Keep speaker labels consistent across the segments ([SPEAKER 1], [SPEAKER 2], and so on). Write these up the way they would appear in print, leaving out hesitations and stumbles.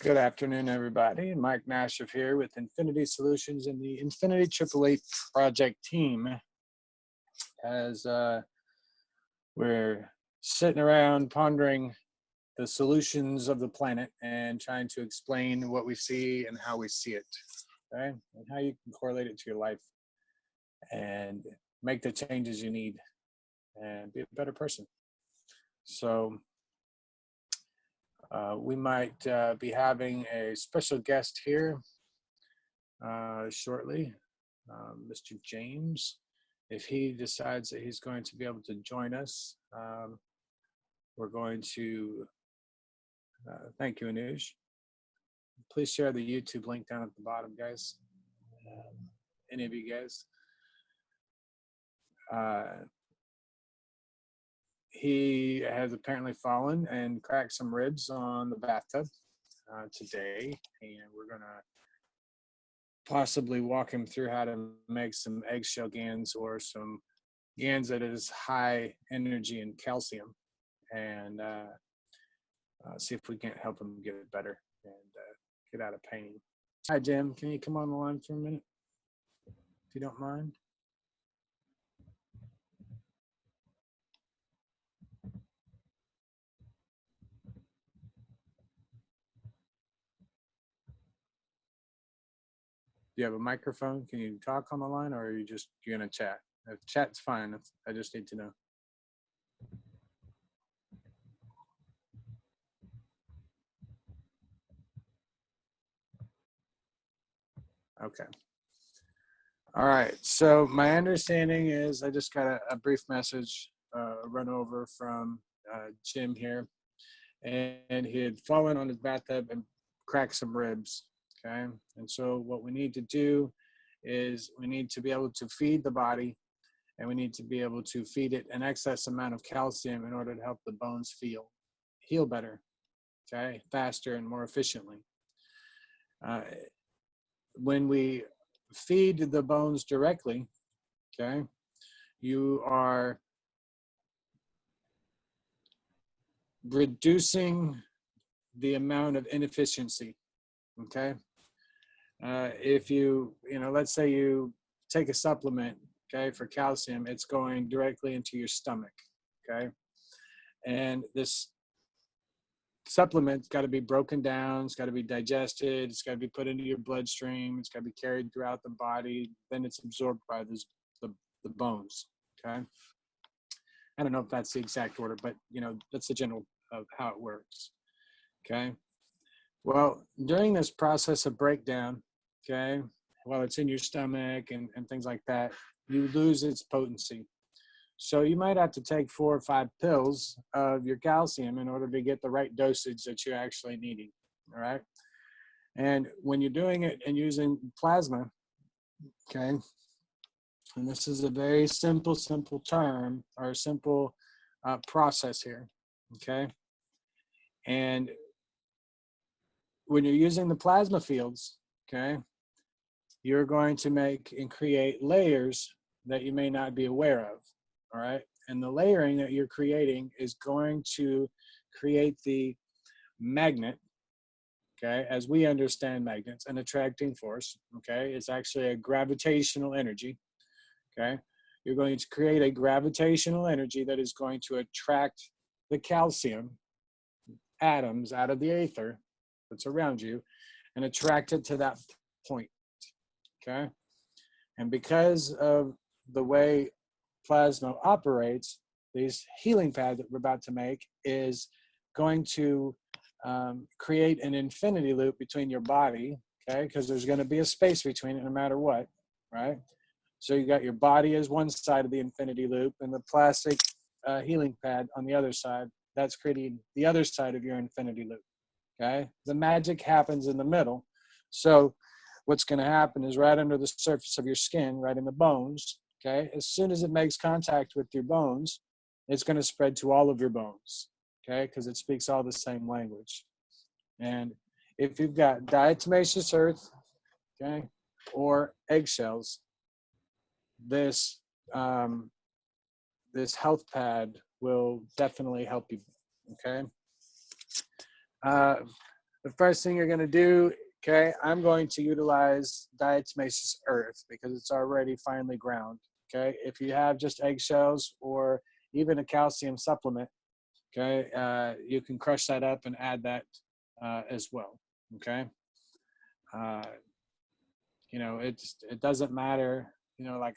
[SPEAKER 1] Good afternoon, everybody. Mike Nashif here with Infinity Solutions and the Infinity 888 project team. As we're sitting around pondering the solutions of the planet and trying to explain what we see and how we see it, okay? And how you can correlate it to your life and make the changes you need and be a better person. So we might be having a special guest here shortly, Mr. James. If he decides that he's going to be able to join us, we're going to, thank you, Anuj. Please share the YouTube link down at the bottom, guys. Any of you guys. He has apparently fallen and cracked some ribs on the bathtub today, and we're gonna possibly walk him through how to make some eggshell Gans or some Gans that is high energy in calcium, and see if we can't help him get better and get out of pain. Hi, Jim. Can you come on the line for a minute, if you don't mind? Do you have a microphone? Can you talk on the line, or are you're gonna chat? If chat's fine, I just need to know. Okay. All right. So my understanding is I just got a brief message run over from Jim here, and he had fallen on his bathtub and cracked some ribs. Okay. And so what we need to do is we need to be able to feed the body, and we need to be able to feed it an excess amount of calcium in order to help the bones heal better, okay, faster and more efficiently. When we feed the bones directly, okay, you are reducing the amount of inefficiency, okay? If let's say you take a supplement, okay, for calcium, it's going directly into your stomach, okay? And this supplement's got to be broken down, it's got to be digested, it's got to be put into your bloodstream, it's got to be carried throughout the body, then it's absorbed by the bones, okay? I don't know if that's the exact order, but that's the general of how it works, okay? Well, during this process of breakdown, okay, while it's in your stomach and things like that, you lose its potency. So you might have to take 4 or 5 pills of your calcium in order to get the right dosage that you're actually needing, all right? And when you're doing it and using plasma, okay, and this is a very simple term or simple process here, okay? And when you're using the plasma fields, okay, you're going to make and create layers that you may not be aware of, all right? And the layering that you're creating is going to create the magnet, okay, as we understand magnets, an attracting force, okay? It's actually a gravitational energy, okay? You're going to create a gravitational energy that is going to attract the calcium atoms out of the aether that's around you and attract it to that point, okay? And because of the way plasma operates, this healing pad that we're about to make is going to create an infinity loop between your body, okay? Because there's going to be a space between it no matter what, right? So you got your body as one side of the infinity loop and the plastic healing pad on the other side. That's creating the other side of your infinity loop, okay? The magic happens in the middle. So what's going to happen is right under the surface of your skin, right in the bones, okay? As soon as it makes contact with your bones, it's going to spread to all of your bones, okay? Because it speaks all the same language. And if you've got diatomaceous earth, okay, or eggshells, this this health pad will definitely help you, okay? The first thing you're going to do, okay, I'm going to utilize diatomaceous earth because it's already finely ground. Okay, if you have just eggshells or even a calcium supplement, okay, you can crush that up and add that as well. Okay, uh, you know, it doesn't matter. You know, like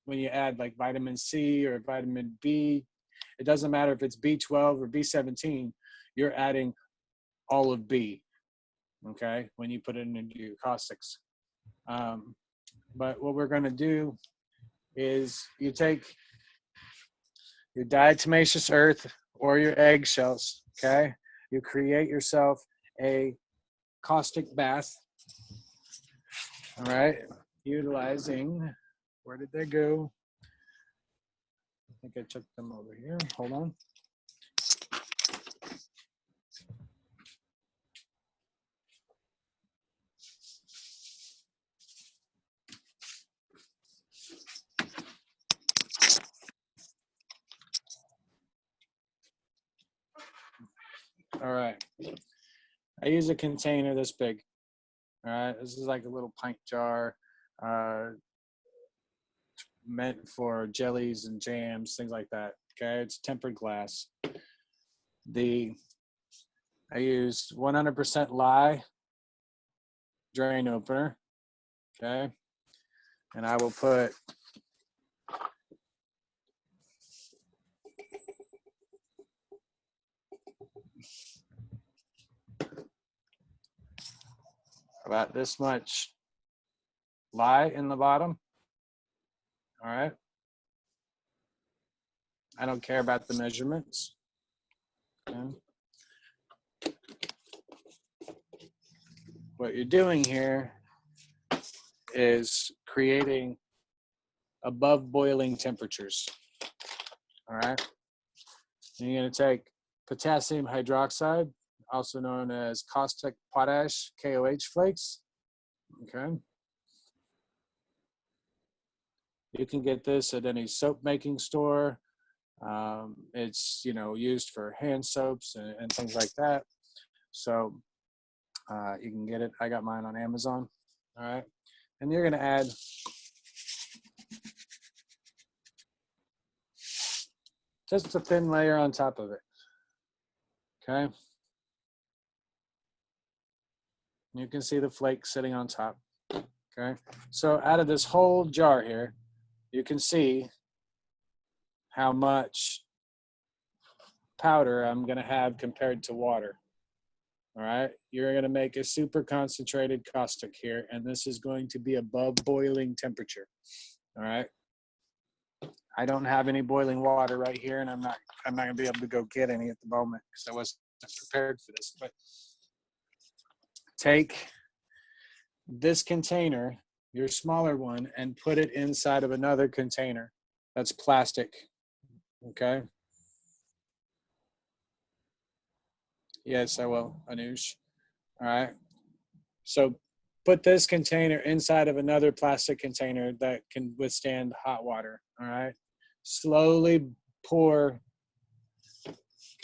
[SPEAKER 1] when you add like vitamin C or vitamin B, it doesn't matter if it's B12 or B17. You're adding all of B. Okay, when you put it into your caustics. But what we're going to do is you take your diatomaceous earth or your eggshells, okay? You create yourself a caustic bath, all right? Utilizing, where did they go? I think I took them over here. Hold on. All right. I use a container this big. All right. This is like a little pint jar meant for jellies and jams, things like that. Okay. It's tempered glass. I used 100% lye drain opener. Okay. And I will put about this much lye in the bottom. All right. I don't care about the measurements. Okay. What you're doing here is creating above boiling temperatures. All right. And you're going to take potassium hydroxide, also known as caustic potash, KOH flakes. Okay. You can get this at any soap making store. It's, you know, used for hand soaps and things like that. So you can get it. I got mine on Amazon. All right. And you're going to add just a thin layer on top of it. Okay. You can see the flake sitting on top. Okay. So out of this whole jar here, you can see how much powder I'm going to have compared to water. All right. You're going to make a super concentrated caustic here, and this is going to be above boiling temperature. All right. I don't have any boiling water right here, and I'm not going to be able to go get any at the moment because I wasn't prepared for this. But take this container, your smaller one, and put it inside of another container that's plastic. Okay. Yes, I will, Anush. All right. So put this container inside of another plastic container that can withstand hot water. All right. Slowly pour.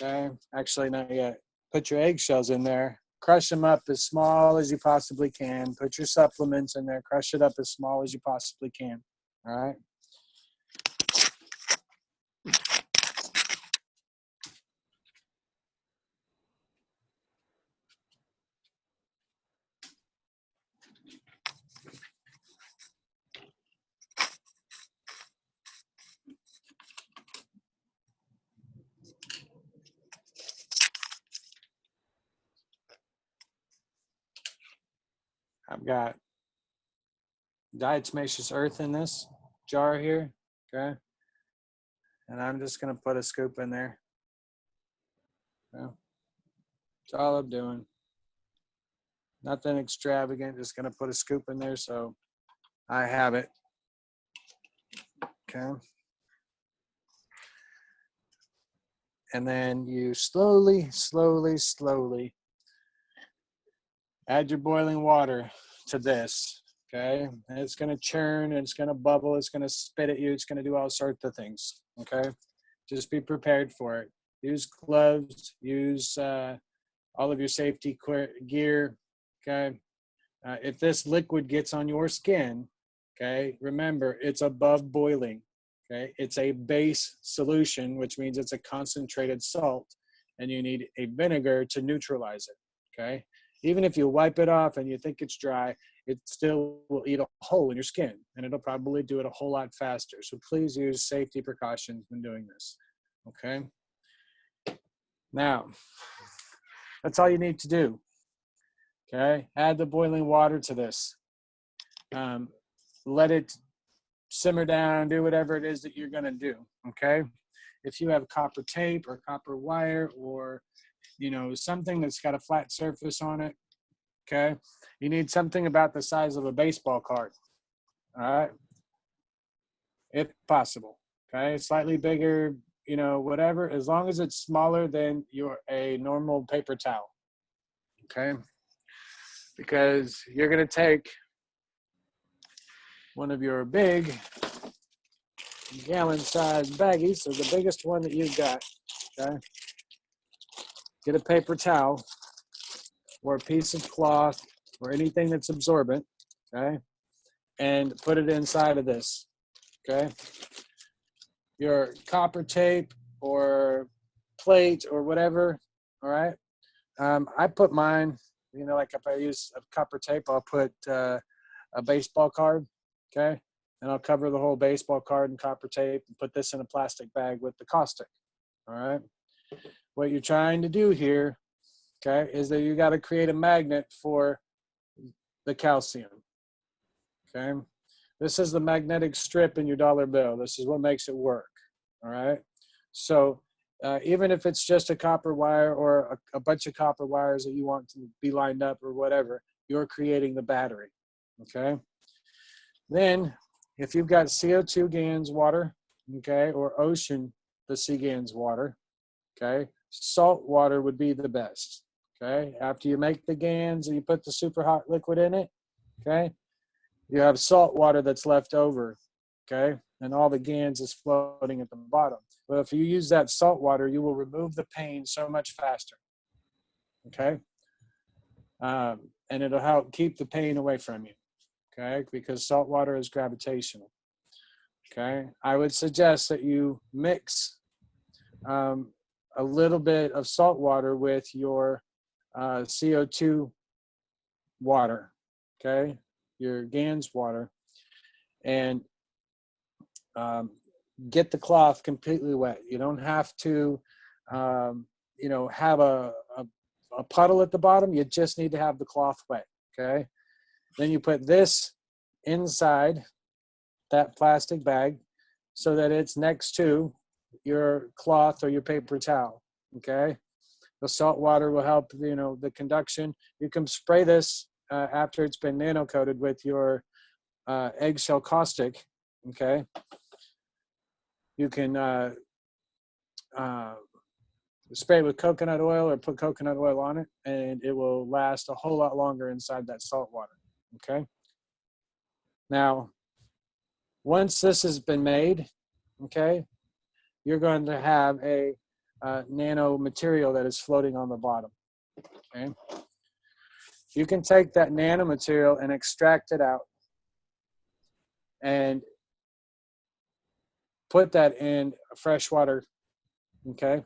[SPEAKER 1] Okay. Actually, not yet. Put your eggshells in there. Crush them up as small as you possibly can. Put your supplements in there. Crush it up as small as you possibly can. All right. I've got diatomaceous earth in this jar here. Okay. And I'm just going to put a scoop in there. Yeah. That's all I'm doing. Nothing extravagant, just going to put a scoop in there so I have it. Okay. And then you slowly add your boiling water to this. Okay. And it's going to churn, it's going to bubble, it's going to spit at you, it's going to do all sorts of things. Okay. Just be prepared for it. Use gloves, use all of your safety gear, okay? If this liquid gets on your skin, okay, remember it's above boiling, okay? It's a base solution, which means it's a concentrated salt, and you need a vinegar to neutralize it, okay? Even if you wipe it off and you think it's dry, it still will eat a hole in your skin, and it'll probably do it a whole lot faster. So please use safety precautions when doing this, okay? Now, that's all you need to do, okay? Add the boiling water to this. Let it simmer down, do whatever it is that you're gonna do, okay? If you have copper tape or copper wire or, something that's got a flat surface on it, okay? You need something about the size of a baseball card, all right? If possible, okay? Slightly bigger, whatever, as long as it's smaller than a normal paper towel, okay? Because you're gonna take one of your big gallon-sized baggies, so the biggest one that you've got, okay? Get a paper towel or a piece of cloth or anything that's absorbent, okay? And put it inside of this, okay? Your copper tape or plate or whatever, all right? I put mine, like if I use a copper tape, I'll put a baseball card, okay? And I'll cover the whole baseball card in copper tape and put this in a plastic bag with the caustic, all right? What you're trying to do here, okay, is that you got to create a magnet for the calcium, okay? This is the magnetic strip in your dollar bill. This is what makes it work, all right? So even if it's just a copper wire or a bunch of copper wires that you want to be lined up or whatever, you're creating the battery, okay? Then if you've got CO2 Gans water, okay, or ocean, the sea Gans water, okay, salt water would be the best, okay? After you make the Gans and you put the super hot liquid in it, okay, you have salt water that's left over, okay? And all the Gans is floating at the bottom. But if you use that salt water, you will remove the pain so much faster, okay? And it'll help keep the pain away from you, okay? Because salt water is gravitational, okay? I would suggest that you mix a little bit of salt water with your CO2 water, okay? Your Gans water, and get the cloth completely wet. You don't have to, have a puddle at the bottom. You just need to have the cloth wet, okay? Then you put this inside that plastic bag so that it's next to your cloth or your paper towel, okay? The salt water will help, the conduction. You can spray this after it's been nano-coated with your eggshell caustic, okay? You can spray it with coconut oil or put coconut oil on it, and it will last a whole lot longer inside that salt water, okay? Now, once this has been made, okay, you're going to have a nano material that is floating on the bottom, okay? You can take that nano material and extract it out and put that in fresh water, okay?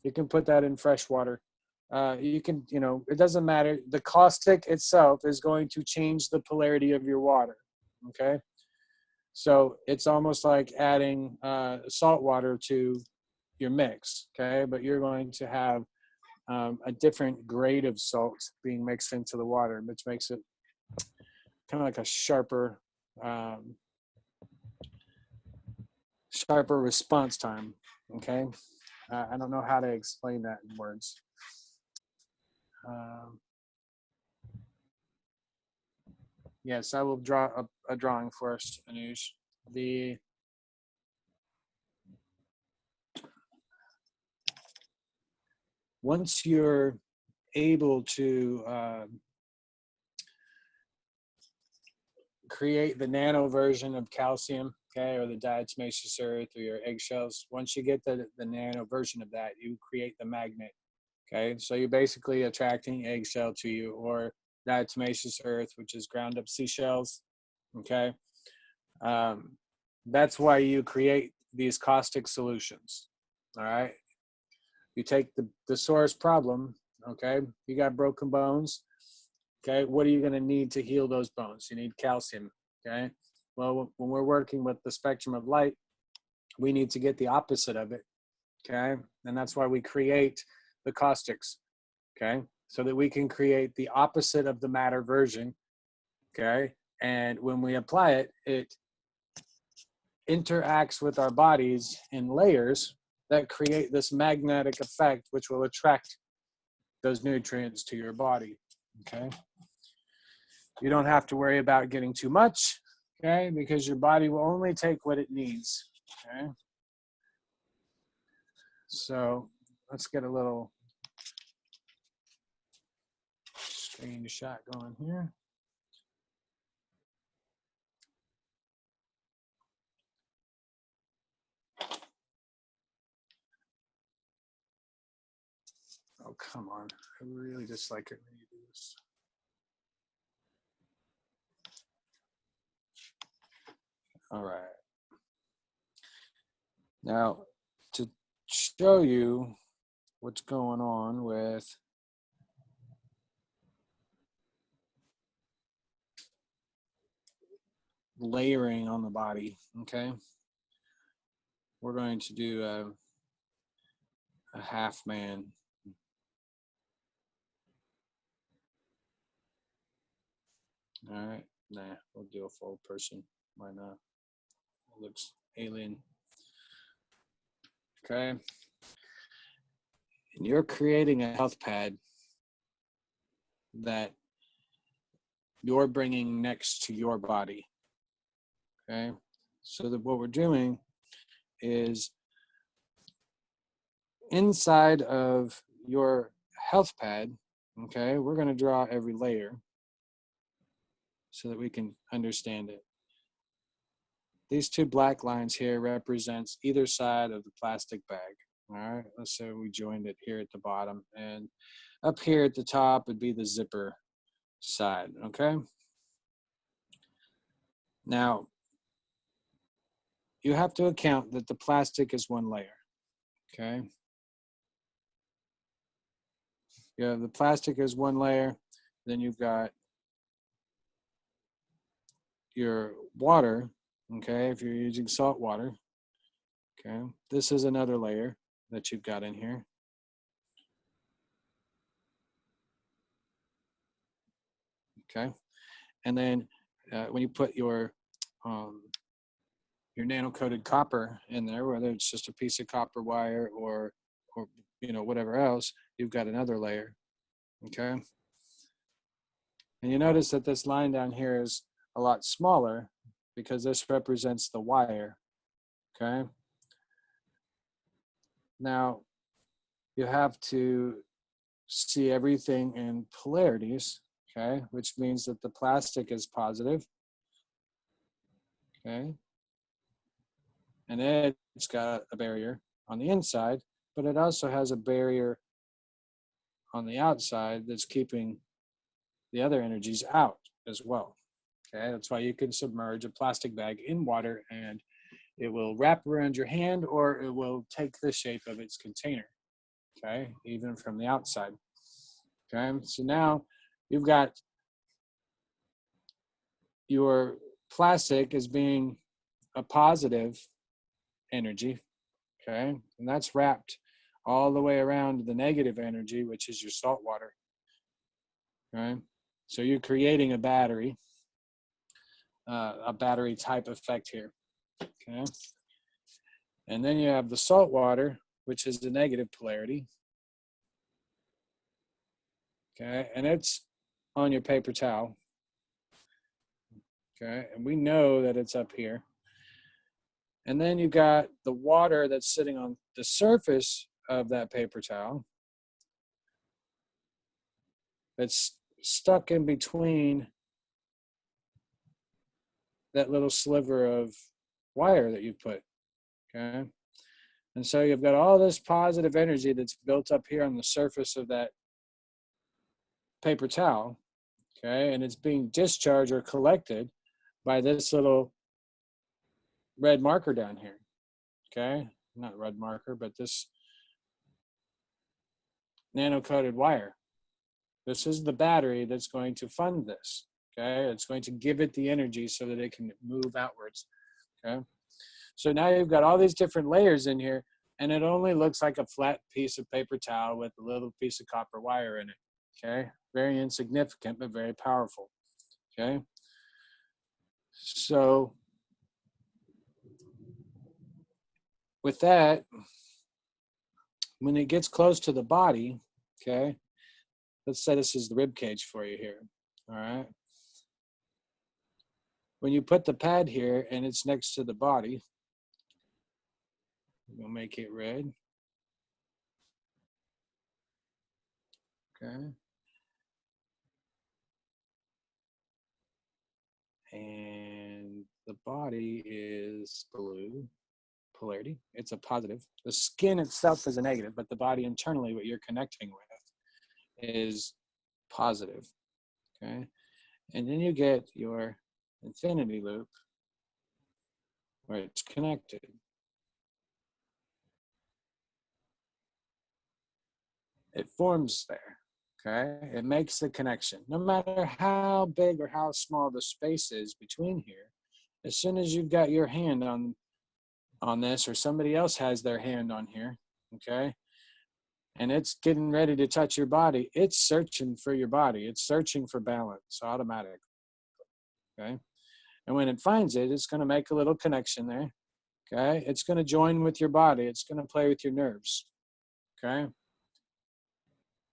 [SPEAKER 1] You can put that in fresh water. You can, it doesn't matter. The caustic itself is going to change the polarity of your water, okay? So it's almost like adding salt water to your mix, okay? But you're going to have a different grade of salt being mixed into the water, which makes it kind of like a sharper, sharper response time, okay? I don't know how to explain that in words. Yes, I will draw a drawing first, Anush. Once you're able to create the nano version of calcium, okay, or the diatomaceous earth or your eggshells, once you get the nano version of that, you create the magnet, Okay, so you're basically attracting eggshell to you, or diatomaceous earth, which is ground up seashells. Okay, that's why you create these caustic solutions. All right, you take the source problem. Okay, you got broken bones. Okay, what are you going to need to heal those bones? You need calcium. Okay, well, when we're working with the spectrum of light, we need to get the opposite of it. Okay, and that's why we create the caustics. Okay, so that we can create the opposite of the matter version. Okay, and when we apply it, it interacts with our bodies in layers that create this magnetic effect, which will attract those nutrients to your body. Okay, you don't have to worry about getting too much. Okay, because your body will only take what it needs. Okay, so let's get a little screenshot going here. Oh, come on. I really dislike it when you do this. All right. Now, to show you what's going on with layering on the body, okay? We're going to do a half man. All right, nah, we'll do a full person. Why not? It looks alien. Okay. And you're creating a health pad that you're bringing next to your body. Okay. So that what we're doing is inside of your health pad, okay, we're going to draw every layer so that we can understand it. These two black lines here represents either side of the plastic bag. All right, let's say we joined it here at the bottom, and up here at the top would be the zipper side, okay? Now, you have to account that the plastic is one layer, okay? You have the plastic is one layer, then you've got your water, okay, if you're using salt water, okay? This is another layer that you've got in here. Okay, and then when you put your nano-coated copper in there, whether it's just a piece of copper wire or you know, whatever else, you've got another layer, okay? And you notice that this line down here is a lot smaller because this represents the wire, okay? Now, you have to see everything in polarities, okay? Which means that the plastic is positive, okay? And it's got a barrier on the inside, but it also has a barrier on the outside that's keeping the other energies out as well. Okay, that's why you can submerge a plastic bag in water and it will wrap around your hand or it will take the shape of its container. Okay, even from the outside. Okay, so now you've got your plastic as being a positive energy. Okay, and that's wrapped all the way around the negative energy, which is your salt water. Okay, so you're creating a battery type effect here. Okay, and then you have the salt water, which is the negative polarity. Okay, and it's on your paper towel. Okay, and we know that it's up here. And then you've got the water that's sitting on the surface of that paper towel. It's stuck in between that little sliver of wire that you put. Okay, And so you've got all this positive energy that's built up here on the surface of that paper towel, okay? And it's being discharged or collected by this little red marker down here, okay? Not red marker, but this nano-coated wire. This is the battery that's going to fund this, okay? It's going to give it the energy so that it can move outwards, okay? So now you've got all these different layers in here, and it only looks like a flat piece of paper towel with a little piece of copper wire in it, okay? Very insignificant, but very powerful, okay? So with that, when it gets close to the body, okay, let's say this is the rib cage for you here, all right? When you put the pad here and it's next to the body, we'll make it red, okay? And the body is blue, polarity. It's a positive. The skin itself is a negative, but the body internally, what you're connecting with, is positive, okay? And then you get your infinity loop where it's connected. It forms there, okay? It makes the connection. No matter how big or how small the space is between here, as soon as you've got your hand on this, or somebody else has their hand on here, okay, and it's getting ready to touch your body, it's searching for your body. It's searching for balance automatically, okay? And when it finds it, it's going to make a little connection there, okay? It's going to join with your body. It's going to play with your nerves, okay?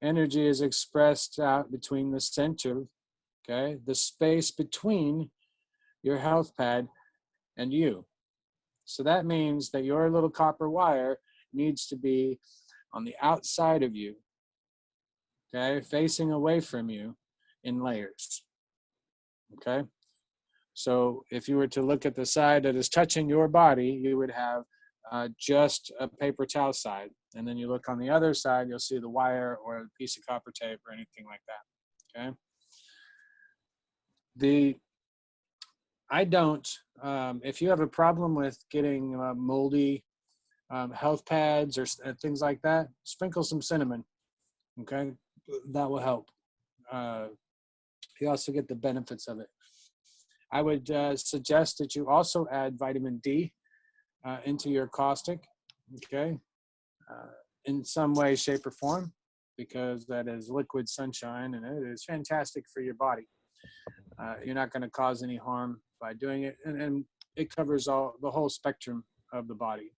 [SPEAKER 1] Energy is expressed out between the center, okay? The space between your health pad and you. So that means that your little copper wire needs to be on the outside of you, okay? Facing away from you in layers, okay? So if you were to look at the side that is touching your body, you would have just a paper towel side. And then you look on the other side, you'll see the wire or a piece of copper tape or anything like that, okay? If you have a problem with getting moldy health pads or things like that, sprinkle some cinnamon, okay? That will help. You also get the benefits of it. I would suggest that you also add vitamin D into your caustic, okay, in some way, shape, or form, because that is liquid sunshine and it is fantastic for your body. You're not going to cause any harm by doing it, and it covers the whole spectrum of the body.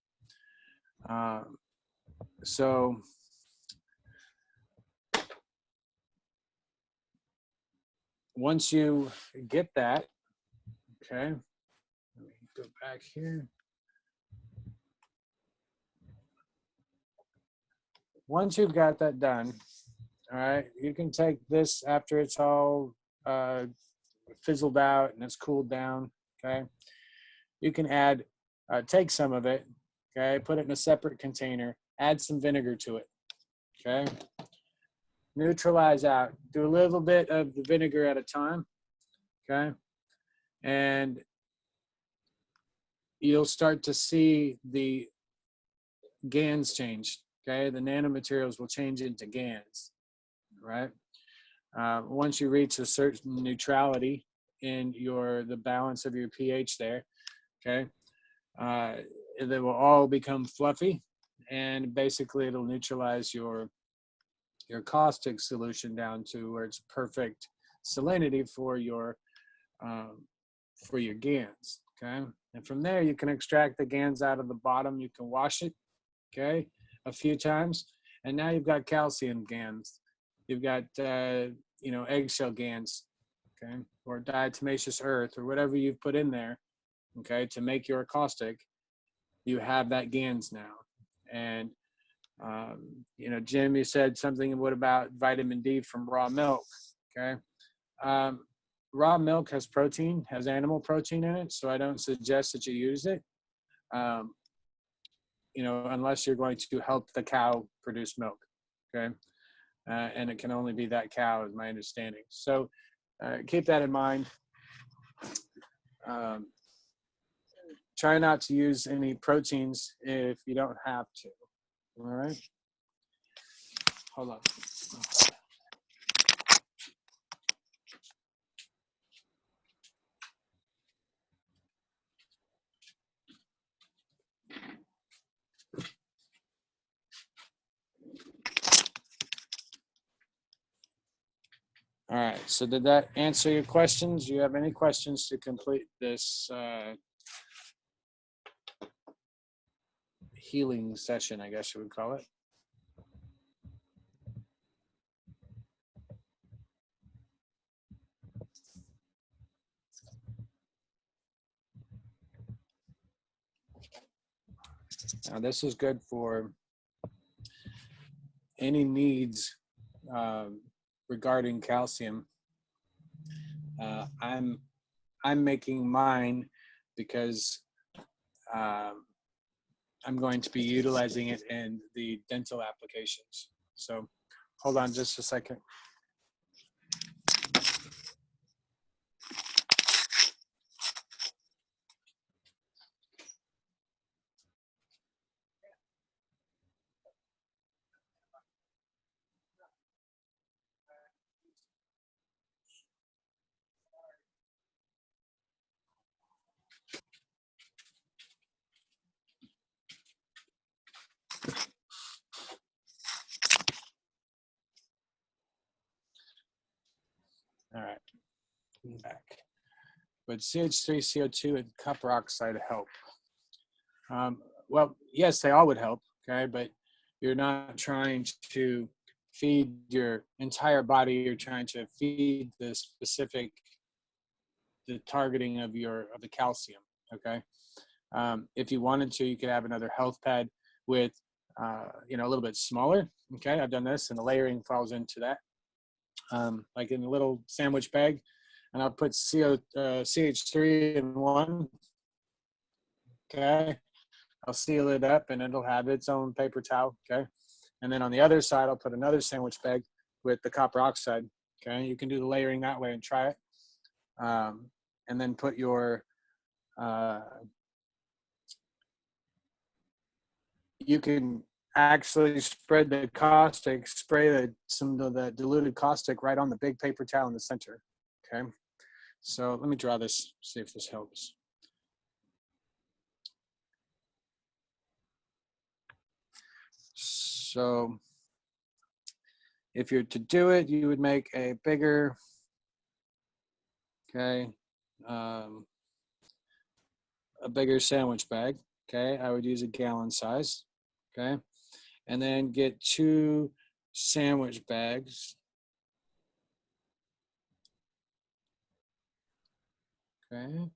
[SPEAKER 1] So once you get that, okay, let me go back here. Once you've got that done, all right, you can take this after it's all fizzled out and it's cooled down, okay? You can take some of it, okay, put it in a separate container, add some vinegar to it, okay? Neutralize out, do a little bit of the vinegar at a time, okay? And you'll start to see the Gans change, okay? The nanomaterials will change into Gans, right? Once you reach a certain neutrality in the balance of your pH there, okay, they will all become fluffy, and basically it'll neutralize your caustic solution down to where it's perfect salinity for your Gans, okay? And from there you can extract the Gans out of the bottom. You can wash it, okay, a few times, and now you've got calcium Gans. You've got eggshell Gans, okay, or diatomaceous earth, or whatever you've put in there, okay, to make your caustic. You have that Gans now. And Jim, you said something. What about vitamin D from raw milk? Okay, raw milk has protein, has animal protein in it, so I don't suggest that you use it. you know, unless you're going to help the cow produce milk, okay? And it can only be that cow, is my understanding. So keep that in mind. Try not to use any proteins if you don't have to. All right. Hold on. All right. So did that answer your questions? Do you have any questions to complete this healing session, I guess you would call it? Now, this is good for any needs regarding calcium. I'm making mine because I'm going to be utilizing it in the dental applications. So hold on just a second. All right, I'm back. But CH3, CO2, and copper oxide help. Well, yes, they all would help, okay? But you're not trying to feed your entire body. You're trying to feed the specific, the targeting of the calcium, okay? If you wanted to, you could have another health pad with, you know, a little bit smaller, okay? I've done this, and the layering falls into that. Like in a little sandwich bag, and I'll put CH3 in one, okay? I'll seal it up and it'll have its own paper towel, okay? And then on the other side, I'll put another sandwich bag with the copper oxide, okay? You can do the layering that way and try it. And then put your, you can actually spread the caustic, spray some of the diluted caustic right on the big paper towel in the center, okay? So let me draw this, see if this helps. So if you're to do it, you would make a bigger, okay, a bigger sandwich bag, okay? I would use a gallon size, okay? And then get 2 sandwich bags, okay?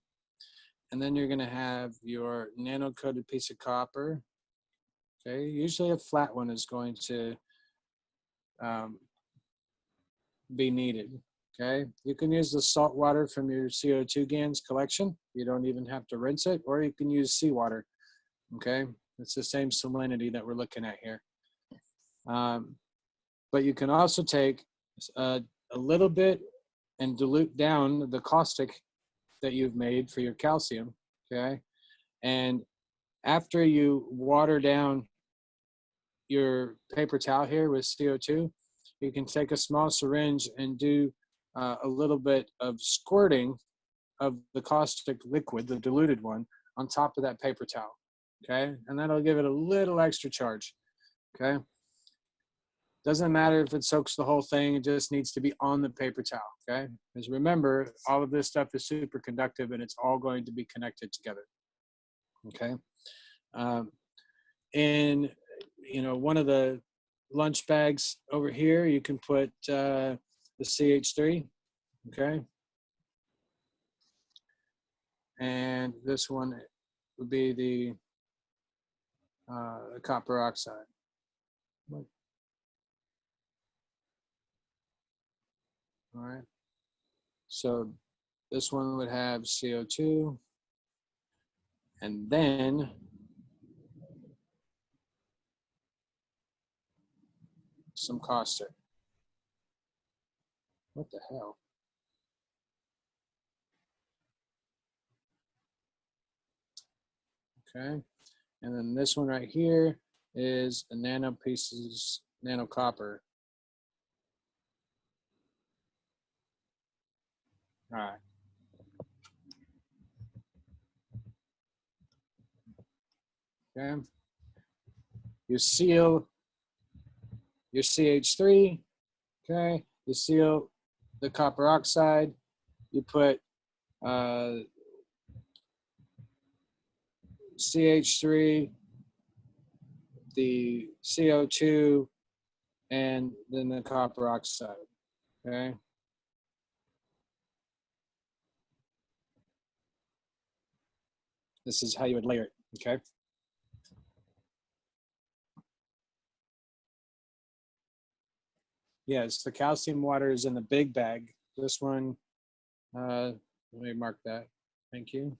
[SPEAKER 1] And then you're gonna have your nano-coated piece of copper, okay? Usually a flat one is going to be needed, okay? You can use the salt water from your CO2 Gans collection. You don't even have to rinse it, or you can use seawater, okay? It's the same salinity that we're looking at here. But you can also take a little bit and dilute down the caustic that you've made for your calcium, okay? And after you water down your paper towel here with CO2, you can take a small syringe and do a little bit of squirting of the caustic liquid, the diluted one, on top of that paper towel, okay? And that'll give it a little extra charge, okay? Doesn't matter if it soaks the whole thing, it just needs to be on the paper towel, okay? Because remember, all of this stuff is super conductive and it's all going to be connected together, okay? In, you know, one of the lunch bags over here, you can put the CH3, okay? And this one would be the copper oxide. All right. So this one would have CO2, and then some caustic. What the hell? Okay, and then this one right here is a nano copper. All right. Okay. You seal your CH3. Okay. You seal the copper oxide. You put CH3, the CO2, and then the copper oxide. Okay. This is how you would layer it. Okay. Yes, the calcium water is in the big bag. This one, let me mark that. Thank you.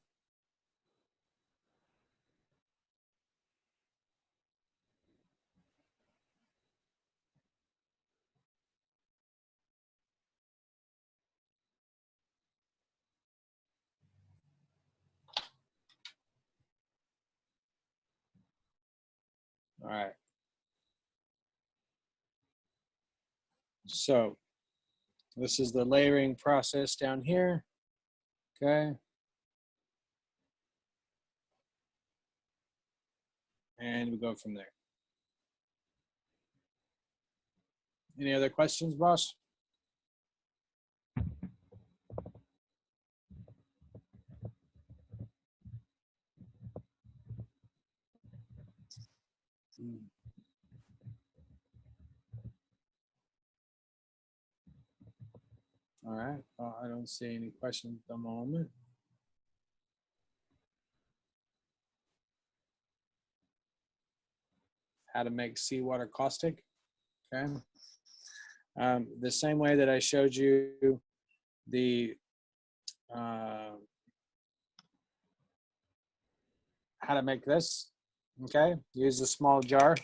[SPEAKER 1] All right. So this is the layering process down here. Okay. And we go from there. Any other questions, boss? All right. Well, I don't see any questions at the moment. How to make seawater caustic. Okay. The same way that I showed you the how to make this. Okay. Use a small jar.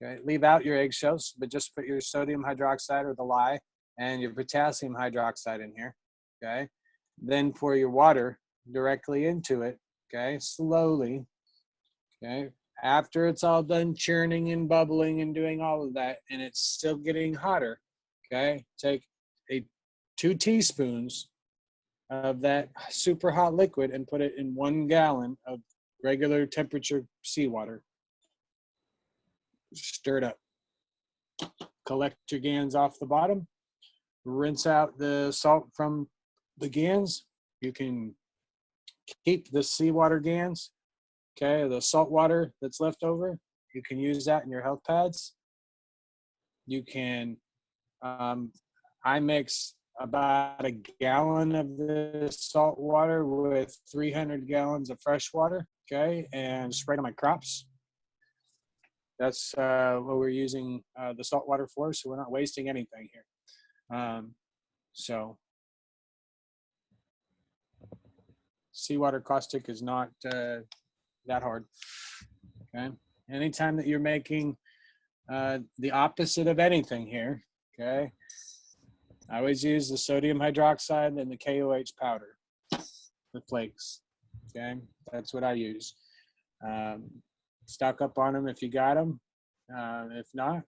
[SPEAKER 1] Okay. Leave out your eggshells, but just put your sodium hydroxide or the lye and your potassium hydroxide in here. Okay. Then pour your water directly into it. Okay. Slowly. Okay. After it's all done churning and bubbling and doing all of that, and it's still getting hotter, okay, take 2 teaspoons of that super hot liquid and put it in 1 gallon of regular temperature seawater. Stir it up. Collect your Gans off the bottom. Rinse out the salt from the Gans. You can keep the seawater Gans. Okay, the salt water that's left over, you can use that in your health pads. You can, I mix about a gallon of this salt water with 300 gallons of fresh water, okay, and spray it on my crops. That's what we're using the salt water for, so we're not wasting anything here. So seawater caustic is not that hard. Okay. Anytime that you're making the opposite of anything here, okay, I always use the sodium hydroxide and the KOH powder, the flakes. Okay, that's what I use. Stock up on them if you got them. If not,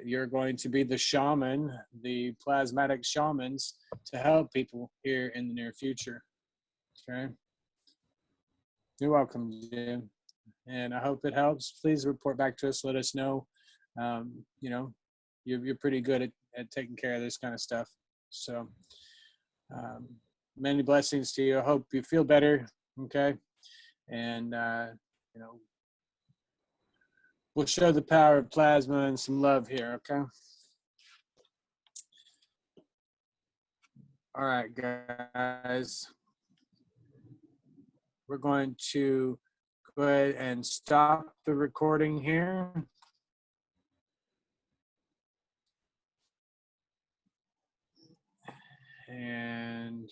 [SPEAKER 1] you're going to be the shaman, the plasmatic shamans, to help people here in the near future. Okay. You're welcome, Jim. And I hope it helps. Please report back to us. Let us know. You know, you're pretty good at taking care of this kind of stuff. So many blessings to you. I hope you feel better. Okay. And, you know, we'll show the power of plasma and some love here. Okay. All right, guys. We're going to go ahead and stop the recording here. And